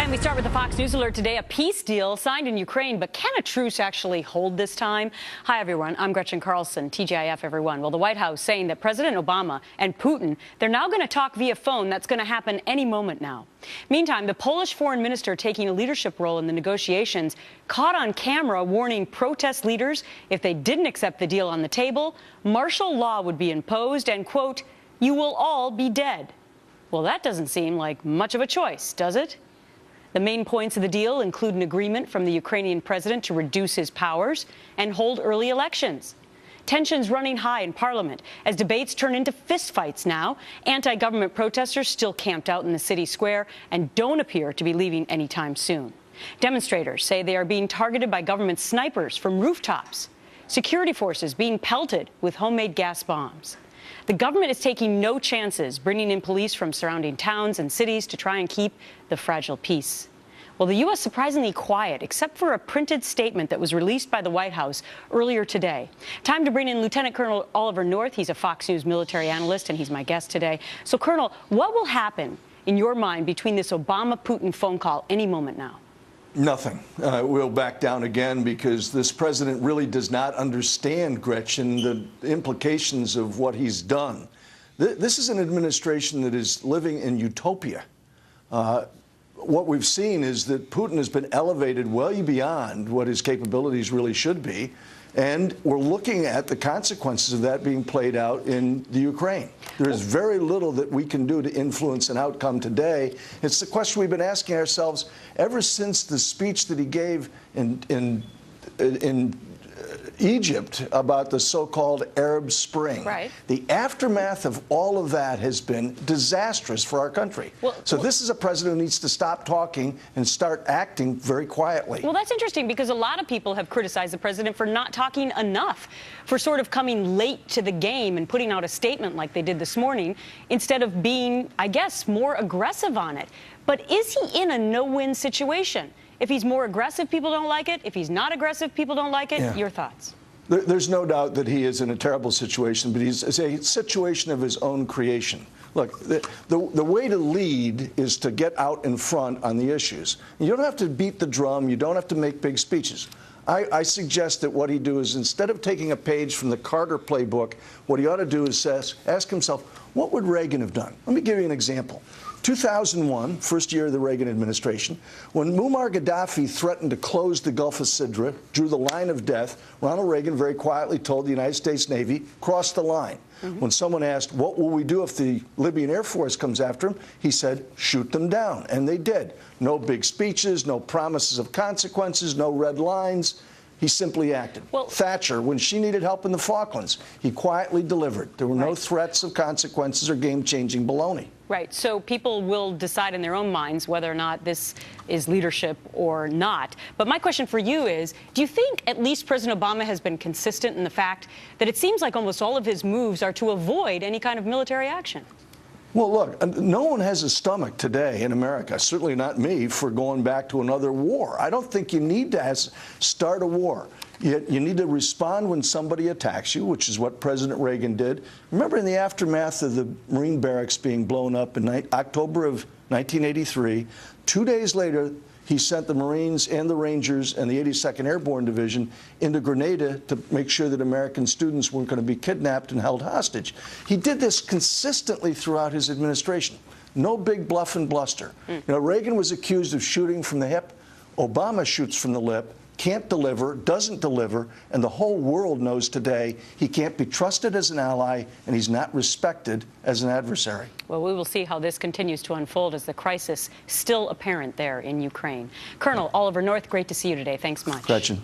And we start with the Fox News alert today. A peace deal signed in Ukraine, but can a truce actually hold this time? Hi, everyone. I'm Gretchen Carlson, TGIF, everyone. Well, the White House saying that President Obama and Putin, they're now going to talk via phone. That's going to happen any moment now. Meantime, the Polish foreign minister taking a leadership role in the negotiations caught on camera warning protest leaders if they didn't accept the deal on the table, martial law would be imposed and, quote, "you will all be dead." Well, that doesn't seem like much of a choice, does it? The main points of the deal include an agreement from the Ukrainian president to reduce his powers and hold early elections. Tensions running high in parliament as debates turn into fistfights now. Anti-government protesters still camped out in the city square and don't appear to be leaving anytime soon. Demonstrators say they are being targeted by government snipers from rooftops. Security forces being pelted with homemade gas bombs. The government is taking no chances, bringing in police from surrounding towns and cities to try and keep the fragile peace. Well, the U.S. surprisingly quiet, except for a printed statement that was released by the White House earlier today. Time to bring in Lieutenant Colonel Oliver North. He's a Fox News military analyst, and he's my guest today. So, Colonel, what will happen in your mind between this Obama-Putin phone call any moment now? Nothing. We'll back down again because this president really does not understand, Gretchen, the implications of what he's done. This is an administration that is living in utopia. What we've seen is that Putin has been elevated well beyond what his capabilities really should be, and we're looking at the consequences of that being played out in the Ukraine. There is very little that we can do to influence an outcome today. It's the question we've been asking ourselves ever since the speech that he gave in Egypt about the so-called Arab Spring. Right. The aftermath of all of that has been disastrous for our country. This is a president who needs to stop talking and start acting very quietly. Well, that's interesting because a lot of people have criticized the president for not talking enough, for sort of coming late to the game and putting out a statement like they did this morning, instead of being, I guess, more aggressive on it. But is he in a no-win situation? If he's more aggressive, people don't like it. If he's not aggressive, people don't like it. Yeah. Your thoughts? There's no doubt that he is in a terrible situation, but he's a situation of his own creation. Look, the way to lead is to get out in front on the issues. You don't have to beat the drum. You don't have to make big speeches. I suggest that what he do is, instead of taking a page from the Carter playbook, what he ought to do is ask himself, what would Reagan have done? Let me give you an example. 2001, first year of the Reagan administration, when Muammar Gaddafi threatened to close the Gulf of Sidra, drew the line of death, Ronald Reagan very quietly told the United States Navy, cross the line. When someone asked, what will we do if the Libyan Air Force comes after him? He said, shoot them down. And they did. No big speeches, no promises of consequences, no red lines. He simply acted. Well, Thatcher, when she needed help in the Falklands, he quietly delivered. There were no threats of consequences or game-changing baloney. Right. So people will decide in their own minds whether or not this is leadership or not. But my question for you is, do you think at least President Obama has been consistent in the fact that it seems like almost all of his moves are to avoid any kind of military action? Well, look, no one has a stomach today in America, certainly not me, for going back to another war. I don't think you need to start a war. You need to respond when somebody attacks you, which is what President Reagan did. Remember, in the aftermath of the Marine barracks being blown up in October of 1983, 2 days later, he sent the Marines and the Rangers and the 82nd Airborne Division into Grenada to make sure that American students weren't going to be kidnapped and held hostage. He did this consistently throughout his administration. No big bluff and bluster. You know, Reagan was accused of shooting from the hip. Obama shoots from the lip, can't deliver, doesn't deliver, and the whole world knows today he can't be trusted as an ally and he's not respected as an adversary. Well, we will see how this continues to unfold as the crisis still apparent there in Ukraine. Colonel Oliver North, great to see you today. Thanks much. Gretchen.